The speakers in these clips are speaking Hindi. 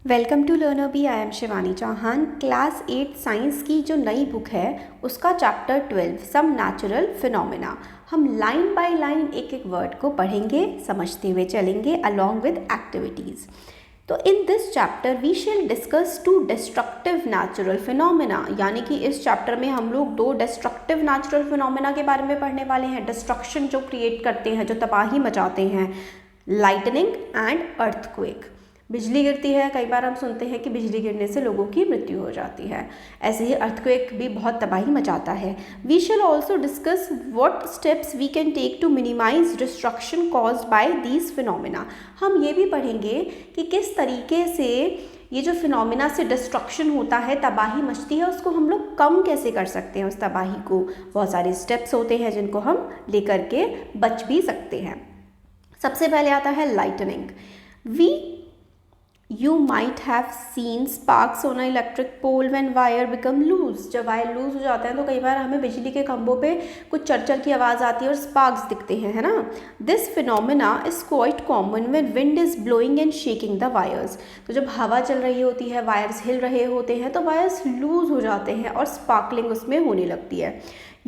Welcome to learner B. I am Shivani Chauhan. Class 8 science की जो नई बुक है उसका चैप्टर 12 सम नेचुरल फिनोमेना। हम लाइन बाय लाइन एक एक वर्ड को पढ़ेंगे, समझते हुए चलेंगे अलॉन्ग विद एक्टिविटीज़। तो in this chapter we shall discuss two destructive natural phenomena, यानी कि इस चैप्टर में हम लोग दो डिस्ट्रक्टिव नेचुरल फिनोमेना के बारे में पढ़ने वाले हैं। डिस्ट्रक्शन जो क्रिएट करते हैं, जो तबाही मचाते हैं, लाइटनिंग एंड अर्थक्वेक। बिजली गिरती है, कई बार हम सुनते हैं कि बिजली गिरने से लोगों की मृत्यु हो जाती है। ऐसे ही अर्थक्वेक भी बहुत तबाही मचाता है। We shall also discuss what steps we can take to minimise destruction caused by these phenomena. हम ये भी पढ़ेंगे कि किस तरीके से ये जो फिनोमेना से डिस्ट्रक्शन होता है, तबाही मचती है, उसको हम लोग कम कैसे कर सकते हैं। उस तबाही को बहुत सारे स्टेप्स होते हैं जिनको हम लेकर के बच भी सकते हैं। सबसे पहले आता है lightning. You might have seen sparks on an electric pole when wire become loose। जब वायर लूज हो जाते हैं तो कई बार हमें बिजली के खंभों पे कुछ चरचर की आवाज़ आती है और स्पार्क्स दिखते हैं, है ना। This phenomena is quite common when wind is blowing and shaking the wires. तो जब हवा चल रही होती है, वायर्स हिल रहे होते हैं, तो वायर्स लूज हो जाते हैं और स्पार्कलिंग उसमें होने लगती है।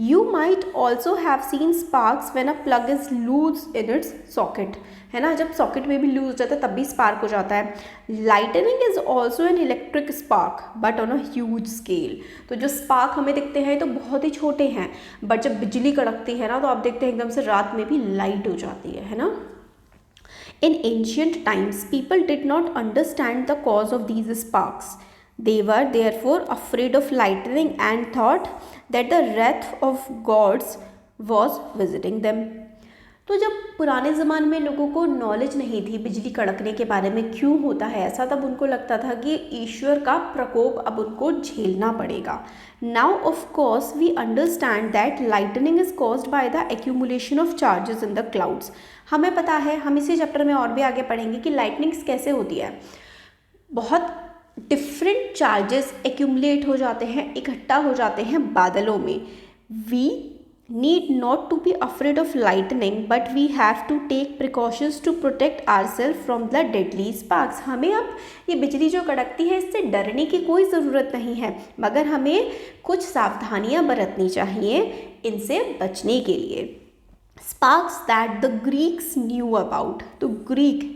You might also have seen sparks when a plug is loose in its socket, है ना। जब सॉकेट में भी लूज हो जाता है तब भी स्पार्क हो जाता है। Lightning is also an electric spark but on a huge scale. तो जो स्पार्क हमें दिखते हैं तो बहुत ही छोटे हैं, बट जब बिजली कड़कती है ना तो आप देखते हैं एकदम से रात में भी लाइट हो जाती है ना। In ancient times, people did not understand the cause of these sparks. They were therefore afraid of lightning and thought that the wrath of gods was visiting them. तो जब पुराने ज़माने में लोगों को नॉलेज नहीं थी बिजली कड़कने के बारे में, क्यों होता है ऐसा, तब उनको लगता था कि ईश्वर का प्रकोप अब उनको झेलना पड़ेगा। Now of course we understand that lightning is caused by the accumulation of charges in the clouds. हमें पता है, हम इसी चैप्टर में और भी आगे पढ़ेंगे कि लाइटनिंग्स कैसे होती है। बहुत डिफरेंट चार्जेस एक्यूमुलेट हो जाते हैं, इकट्ठा हो जाते हैं बादलों में। We need not to be afraid of lightning but we have to take precautions to protect ourselves from the deadly sparks। हमें अब ये बिजली जो कड़कती है इससे डरने की कोई ज़रूरत नहीं है, मगर हमें कुछ सावधानियां बरतनी चाहिए इनसे बचने के लिए। Sparks that the Greeks knew about। तो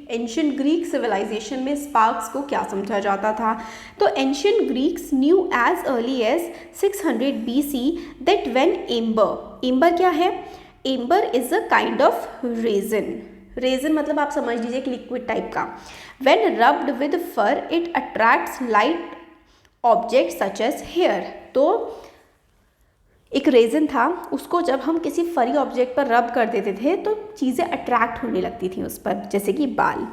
एंशियंट ग्रीक सिविलाइजेशन में स्पार्क्स को क्या समझा जाता था। तो ancient Greeks knew as early as 600 BC that when amber क्या है, amber is a kind of resin मतलब आप समझ लीजिए एक लिक्विड टाइप का। When rubbed with fur it attracts light object such as hair. तो एक रेजिन था, उसको जब हम किसी फरी ऑब्जेक्ट पर रब कर देते थे तो चीज़ें अट्रैक्ट होने लगती थी उस पर, जैसे कि बाल।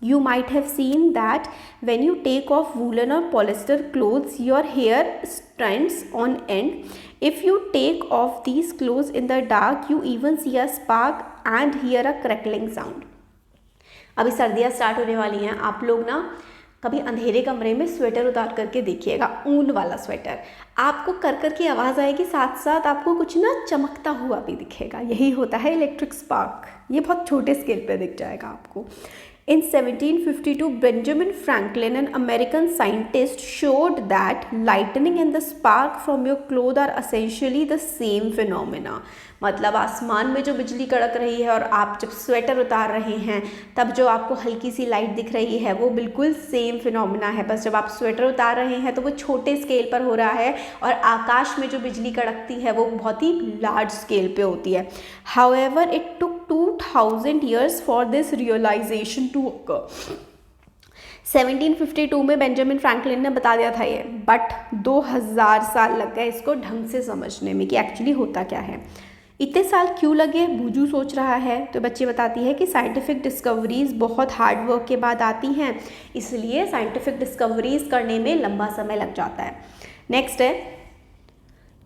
You might have seen that when you take off woolen or polyester clothes, your hair stands on end. If you take off these clothes in the dark, you even see a spark and hear a crackling sound। अभी सर्दियाँ स्टार्ट होने वाली हैं, आप लोग ना कभी अंधेरे कमरे में स्वेटर उतार करके देखिएगा, ऊन वाला स्वेटर। आपको कर की आवाज़ आएगी, साथ साथ आपको कुछ ना चमकता हुआ भी दिखेगा। यही होता है इलेक्ट्रिक स्पार्क। ये बहुत छोटे स्केल पे दिख जाएगा आपको। In 1752, Benjamin Franklin, an American scientist, showed that lightning and the spark from your clothes are essentially the same phenomena। मतलब आसमान में जो बिजली कड़क रही है और आप जब स्वेटर उतार रहे हैं तब जो आपको हल्की सी लाइट दिख रही है वो बिल्कुल सेम फिनोमेना है। बस जब आप स्वेटर उतार रहे हैं तो वो छोटे स्केल पर हो रहा है और आकाश में जो बिजली कड़कती है वो बहुत ही लार्ज स्केल पे होती है। However, it took 2000 years for this realization to occur। 1752 में बेंजामिन फ्रैंकलिन ने बता दिया था ये, बट 2000 साल लग गए इसको ढंग से समझने में कि एक्चुअली होता क्या है। इतने साल क्यों लगे, बूजू सोच रहा है। तो बच्ची बताती है कि साइंटिफिक डिस्कवरीज बहुत हार्ड वर्क के बाद आती हैं, इसलिए साइंटिफिक डिस्कवरीज करने में लंबा समय लग जाता है। नेक्स्ट है,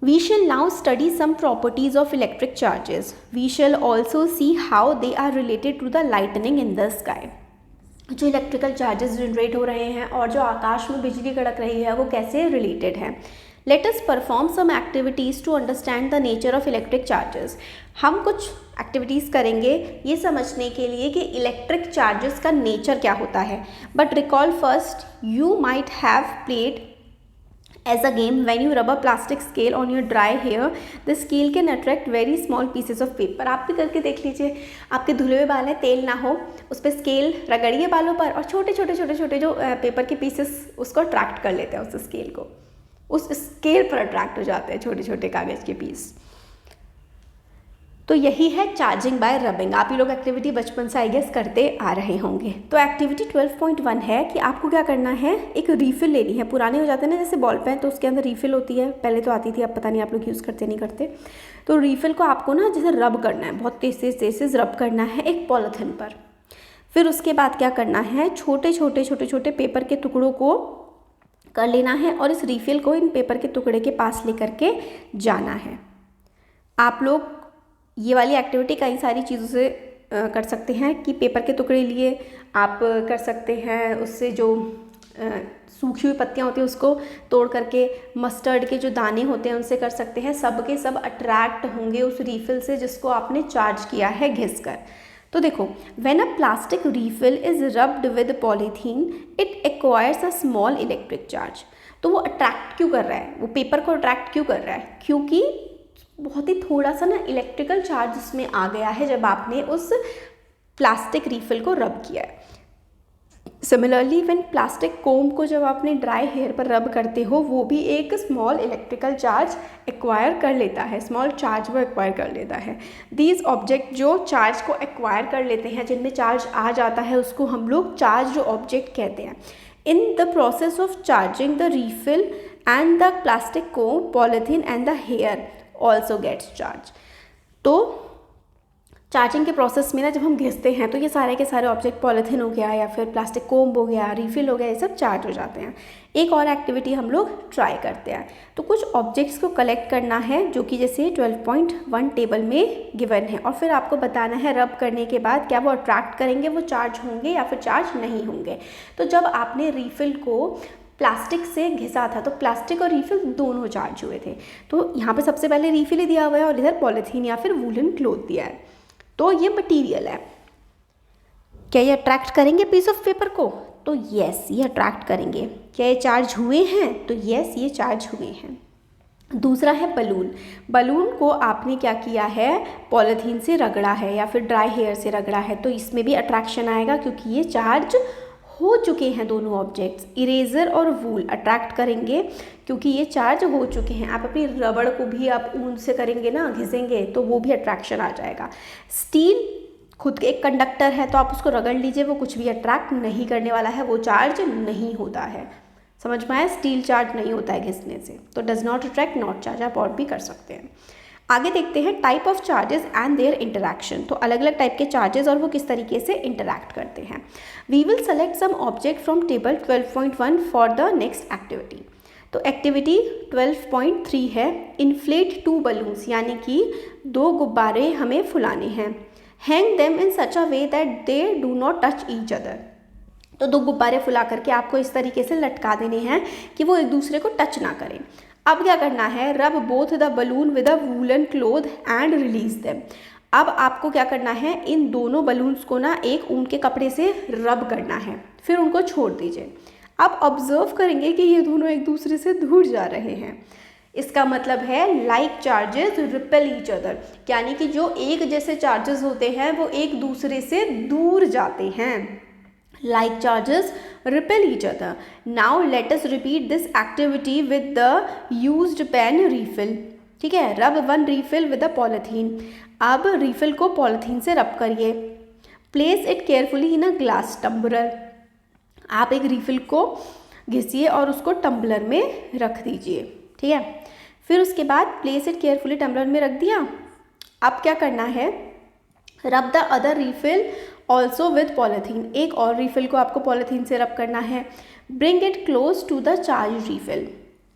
we shall now study some properties of electric charges। we shall also see how they are related to the lightning in the sky। जो इलेक्ट्रिकल चार्जेस जनरेट हो रहे हैं और जो आकाश में बिजली कड़क रही है वो कैसे रिलेटेड है। Let us perform some activities to understand the nature of electric charges. हम कुछ एक्टिविटीज़ करेंगे ये समझने के लिए कि इलेक्ट्रिक चार्जेस का नेचर क्या होता है। But recall first, you might have played as a game when you rub a plastic scale on your dry hair, the scale can attract very small pieces of paper। आप भी करके देख लीजिए, आपके धुले हुए बाल हैं, तेल ना हो, उस पर स्केल रगड़िए बालों पर और छोटे छोटे जो पेपर के पीसेस उसको अट्रैक्ट कर लेते हैं, उस स्केल को, उस स्केल पर अट्रैक्ट हो जाते हैं छोटे छोटे कागज़ के पीस। तो यही है चार्जिंग बाय रबिंग। आप ये लोग एक्टिविटी बचपन से आई गेस करते आ रहे होंगे। तो एक्टिविटी 12.1 है कि आपको क्या करना है, एक रीफिल लेनी है। पुराने हो जाते हैं ना जैसे बॉल पेन, तो उसके अंदर रीफिल होती है, पहले तो आती थी, अब पता नहीं आप लोग यूज़ करते नहीं करते। तो रीफिल को आपको ना जैसे रब करना है, बहुत तेज रब करना है एक पॉलीथिन पर। फिर उसके बाद क्या करना है, छोटे छोटे पेपर के टुकड़ों को कर लेना है और इस रीफिल को इन पेपर के टुकड़े के पास लेकर के जाना है। आप लोग ये वाली एक्टिविटी कई सारी चीज़ों से कर सकते हैं कि पेपर के टुकड़े लिए आप कर सकते हैं, उससे जो सूखी हुई पत्तियां होती हैं उसको तोड़ करके, मस्टर्ड के जो दाने होते हैं उनसे कर सकते हैं। सब के सब अट्रैक्ट होंगे उस रीफिल से जिसको आपने चार्ज किया है घिस कर। तो देखो, when a plastic refill is rubbed with polythene it acquires a small electric charge. तो वो अट्रैक्ट क्यों कर रहा है, वो पेपर को अट्रैक्ट क्यों कर रहा है, क्योंकि बहुत ही थोड़ा सा ना इलेक्ट्रिकल चार्ज उसमें आ गया है जब आपने उस प्लास्टिक रीफिल को रब किया है। सिमिलरली व्हेन प्लास्टिक कोम को जब आपने ड्राई हेयर पर रब करते हो, वो भी एक स्मॉल इलेक्ट्रिकल चार्ज एक्वायर कर लेता है, स्मॉल चार्ज वो एक्वायर कर लेता है। दीज ऑब्जेक्ट जो चार्ज को एक्वायर कर लेते हैं, जिनमें चार्ज आ जाता है, उसको हम लोग चार्ज ऑब्जेक्ट कहते हैं। In the process of charging the refill and the plastic comb, polythene and the hair also gets charge. तो चार्जिंग के प्रोसेस में ना जब हम घिसते हैं तो ये सारे के सारे ऑब्जेक्ट, पॉलीथीन हो गया या फिर प्लास्टिक कोम्ब हो गया, रीफिल हो गया, ये सब चार्ज हो जाते हैं। एक और एक्टिविटी हम लोग ट्राई करते हैं। तो कुछ ऑब्जेक्ट्स को कलेक्ट करना है जो कि जैसे 12.1 टेबल में गिवन है, और फिर आपको बताना है रब करने के बाद क्या वो अट्रैक्ट करेंगे, वो चार्ज होंगे या फिर चार्ज नहीं होंगे। तो जब आपने रीफिल को प्लास्टिक से घिसा था तो प्लास्टिक और रीफिल दोनों चार्ज हुए थे। तो यहाँ पे सबसे पहले रीफिल ही दिया हुआ है और इधर पॉलीथीन या फिर वूलन क्लॉथ दिया है। तो ये मटेरियल है, क्या ये अट्रैक्ट करेंगे पीस ऑफ पेपर को? तो यस, ये अट्रैक्ट करेंगे। क्या ये चार्ज हुए हैं? तो यस, ये चार्ज हुए हैं। दूसरा है बलून। बलून को आपने क्या किया है, पॉलीथीन से रगड़ा है या फिर ड्राई हेयर से रगड़ा है, तो इसमें भी अट्रैक्शन आएगा क्योंकि ये चार्ज हो चुके हैं दोनों ऑब्जेक्ट्स। इरेजर और वूल अट्रैक्ट करेंगे क्योंकि ये चार्ज हो चुके हैं। आप अपनी रबड़ को भी आप ऊन से करेंगे ना, घिसेंगे, तो वो भी अट्रैक्शन आ जाएगा। स्टील खुद एक कंडक्टर है, तो आप उसको रगड़ लीजिए, वो कुछ भी अट्रैक्ट नहीं करने वाला है, वो चार्ज नहीं होता है। समझ में आया? स्टील चार्ज नहीं होता है घिसने से, तो does not attract, not charge. आप और भी कर सकते हैं। आगे देखते हैं type of charges and their interaction. तो अलग अलग टाइप के चार्जेस और वो किस तरीके से इंटरैक्ट करते हैं। We will select some object from table 12.1 for the next activity. तो एक्टिविटी 12.3 है, इन्फ्लेट 2 बलून्स, यानी कि 2 गुब्बारे हमें फुलाने हैं। Hang them in such a way that they do not touch each other. तो 2 गुब्बारे फुला करके आपको इस तरीके से लटका देने हैं कि वो एक दूसरे को टच ना करें। अब क्या करना है, रब both the balloon with a woollen cloth and release them. अब आपको क्या करना है, इन दोनों बलून्स को ना एक ऊन के कपड़े से रब करना है, फिर उनको छोड़ दीजिए। आप ऑब्जर्व करेंगे कि ये दोनों एक दूसरे से दूर जा रहे हैं। इसका मतलब है like charges repel each other, यानी कि जो एक जैसे चार्जेस होते हैं वो एक दूसरे से दूर जाते हैं। Like charges repel each other. Now let us repeat this activity with the used pen refill. ठीक है, रब 1 refill with a polythene. अब refill को polythene से रब करिए। Place it carefully in a glass tumbler. आप एक refill को घिसिए और उसको टम्बलर में रख दीजिए। ठीक है, फिर उसके बाद place it carefully टम्बलर में रख दिया। अब क्या करना है, रब the other refill also with polythene. एक और रिफिल को आपको पॉलीथीन से रब करना है। Bring it close to the charge refill.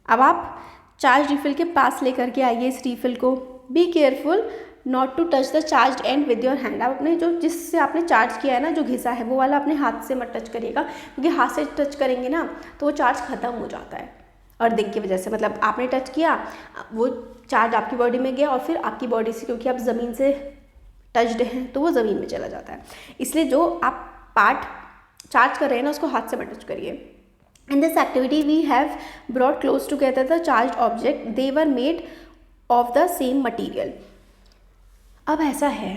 अब आप चार्ज रिफिल के पास लेकर के आइए इस रिफिल को। Be careful not to touch the charge end with your hand. आप अपने जो जिससे आपने चार्ज किया है ना, जो घिसा है, वो वाला अपने हाथ से मत टच करिएगा, क्योंकि हाथ से टच करेंगे ना तो वो चार्ज ख़त्म हो जाता है अर्थिंग की वजह से, मतलब आपने टच किया, वो चार्ज आपकी बॉडी में गया और फिर आपकी बॉडी से, क्योंकि आप ज़मीन से टच्ड हैं तो वो ज़मीन में चला जाता है। इसलिए जो आप पार्ट चार्ज कर रहे हैं ना उसको हाथ से मत टच करिए। In this activity we have brought close together the charged object. They were made of the same material. अब ऐसा है,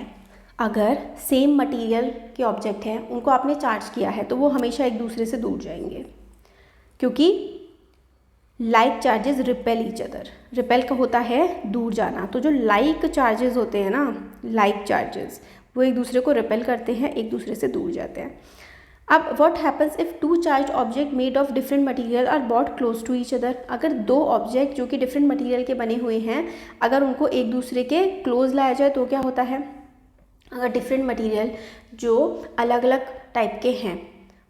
अगर सेम मटेरियल के ऑब्जेक्ट हैं, उनको आपने चार्ज किया है तो वो हमेशा एक दूसरे से दूर जाएंगे, क्योंकि like charges repel each other. Repel का होता है दूर जाना, तो जो लाइक चार्जेस होते हैं ना, लाइक चार्जेस, वो एक दूसरे को रिपेल करते हैं, एक दूसरे से दूर जाते हैं। अब what happens if two charge object made of different material are both close to each other. अगर दो ऑब्जेक्ट जो कि डिफरेंट मटेरियल के बने हुए हैं, अगर उनको एक दूसरे के क्लोज लाया जाए तो क्या होता है? अगर डिफरेंट मटेरियल जो अलग अलग टाइप के हैं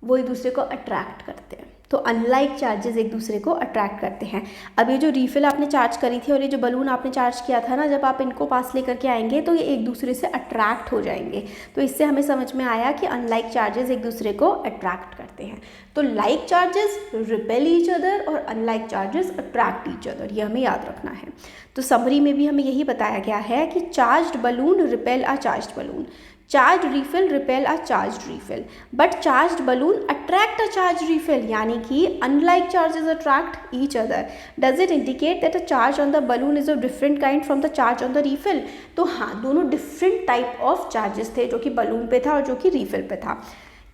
वो एक दूसरे को अट्रैक्ट करते हैं, तो अनलाइक चार्जेस एक दूसरे को अट्रैक्ट करते हैं। अब ये जो रीफिल आपने चार्ज करी थी और ये जो बलून आपने चार्ज किया था ना, जब आप इनको पास लेकर के आएंगे तो ये एक दूसरे से अट्रैक्ट हो जाएंगे। तो इससे हमें समझ में आया कि अनलाइक चार्जेस एक दूसरे को अट्रैक्ट करते हैं। तो like charges repel each other और unlike charges attract each other, ये हमें याद रखना है। तो समरी में भी हमें यही बताया गया है कि charged balloon repel a charged balloon, charge refill repel a charge refill, but charge balloon attract a charge refill, यानी कि unlike charges attract each other. Does it indicate that a charge on the balloon is of different kind from the charge on the refill? तो हाँ, दोनों डिफरेंट टाइप ऑफ चार्जेस थे, जो कि बलून पे था और जो कि रिफिल पे था।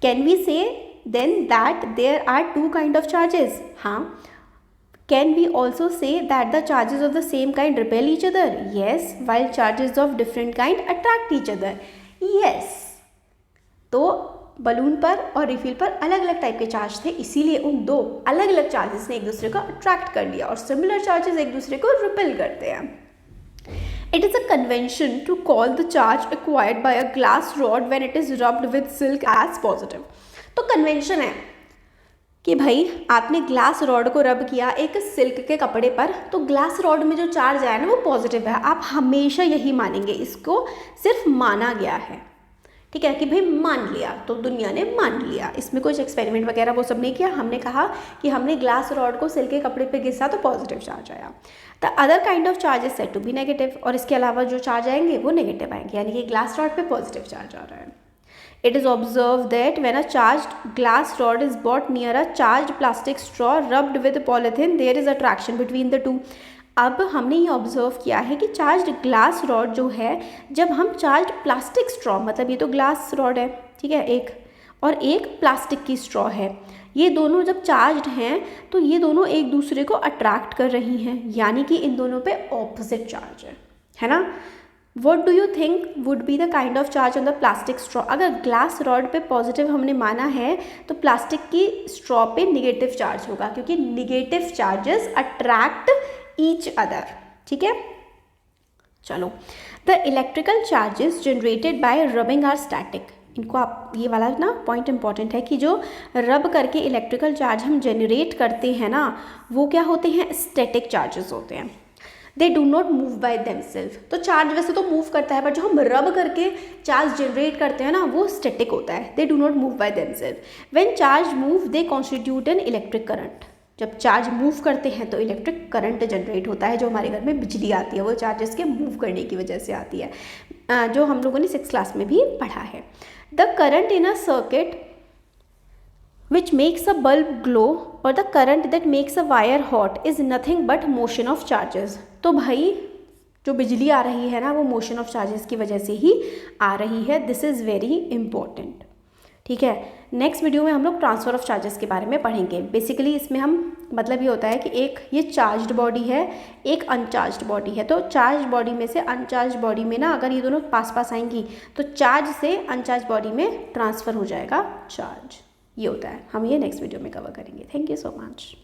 Can we say then that there are two kind of charges? हाँ। Can we also say that the charges of the same kind repel each other? Yes, while charges of different kind attract each other. Yes. तो बलून पर और रिफिल पर अलग अलग टाइप के चार्ज थे, इसीलिए उन दो अलग अलग चार्जेस ने एक दूसरे को अट्रैक्ट कर लिया और सिमिलर चार्जेस एक दूसरे को रिपेल करते हैं। It is a convention to call the charge acquired by a glass rod when it is rubbed with silk as positive. तो कन्वेंशन है कि भाई आपने ग्लास रॉड को रब किया एक सिल्क के कपड़े पर, तो ग्लास रॉड में जो चार्ज आया ना वो पॉजिटिव है। आप हमेशा यही मानेंगे, इसको सिर्फ माना गया है, ठीक है, कि भाई मान लिया, तो दुनिया ने मान लिया, इसमें कुछ एक्सपेरिमेंट वगैरह वो सब नहीं किया। हमने कहा कि हमने ग्लास रॉड को सिल्क के कपड़े पे घिसा तो पॉजिटिव चार्ज आया। The other kind of charge is said to be negative, और इसके अलावा जो चार्ज आएंगे वो नेगेटिव आएंगे, यानी कि ग्लास रॉड पे पॉजिटिव चार्ज आ रहा है। It is observed that when a charged glass rod is brought near a charged plastic straw rubbed with polythene, there is attraction between the two. अब हमने ये ऑब्जर्व किया है कि चार्ज्ड ग्लास रॉड जो है, जब हम चार्ज्ड प्लास्टिक स्ट्रॉ, मतलब ये तो ग्लास रॉड है, ठीक है, एक, और एक प्लास्टिक की स्ट्रॉ है, ये दोनों जब चार्ज्ड हैं तो ये दोनों एक दूसरे को अट्रैक्ट कर रही हैं, यानी कि इन दोनों पे ऑपोजिट चार्ज है ना। What do you think would be the kind of charge on the plastic straw? अगर ग्लास रॉड पे पॉजिटिव हमने माना है तो प्लास्टिक की स्ट्रॉ पे निगेटिव चार्ज होगा, क्योंकि negative charges attract each other, ठीक है। चलो, the electrical charges generated by rubbing are static. इनको आप, ये वाला ना पॉइंट इंपॉर्टेंट है कि जो रब करके इलेक्ट्रिकल चार्ज हम जनरेट करते हैं ना, वो क्या होते हैं? स्टैटिक चार्जेस होते हैं। They do not move by themselves. तो चार्ज वैसे तो मूव करता है, बट जो हम रब करके चार्ज जनरेट करते हैं ना, वो स्टैटिक होता है। They do not move by themselves. When charge move they constitute an electric current. जब चार्ज मूव करते हैं तो इलेक्ट्रिक करंट जनरेट होता है, जो हमारे घर में बिजली आती है वो चार्जेस के मूव करने की वजह से आती है, जो हम लोगों ने 6th क्लास में भी पढ़ा है। The current in a circuit which makes a bulb glow or the current that makes a wire hot is nothing but motion of charges। तो भाई जो बिजली आ रही है ना, वो मोशन ऑफ चार्जेस की वजह से ही आ रही है। दिस इज़ वेरी इंपॉर्टेंट, ठीक है। नेक्स्ट वीडियो में हम लोग ट्रांसफ़र ऑफ चार्जेस के बारे में पढ़ेंगे। बेसिकली इसमें हम, मतलब ये होता है कि एक ये चार्ज्ड बॉडी है, एक अनचार्ज्ड बॉडी है, तो चार्ज बॉडी में से अनचार्ज बॉडी में ना अगर ये दोनों पास पास आएंगी तो चार्ज से अनचार्ज बॉडी में ट्रांसफ़र हो जाएगा चार्ज। ये होता है, हम ये नेक्स्ट वीडियो में कवर करेंगे। Thank you so much.